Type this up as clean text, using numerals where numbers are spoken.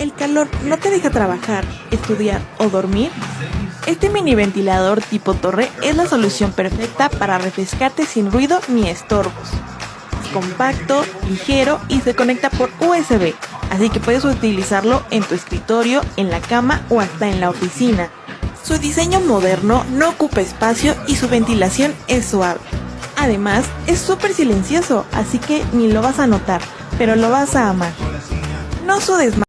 ¿El calor no te deja trabajar, estudiar o dormir? Este mini ventilador tipo torre es la solución perfecta para refrescarte sin ruido ni estorbos. Es compacto, ligero y se conecta por USB, así que puedes utilizarlo en tu escritorio, en la cama o hasta en la oficina. Su diseño moderno no ocupa espacio y su ventilación es suave. Además, es súper silencioso, así que ni lo vas a notar, pero lo vas a amar. No sudes más.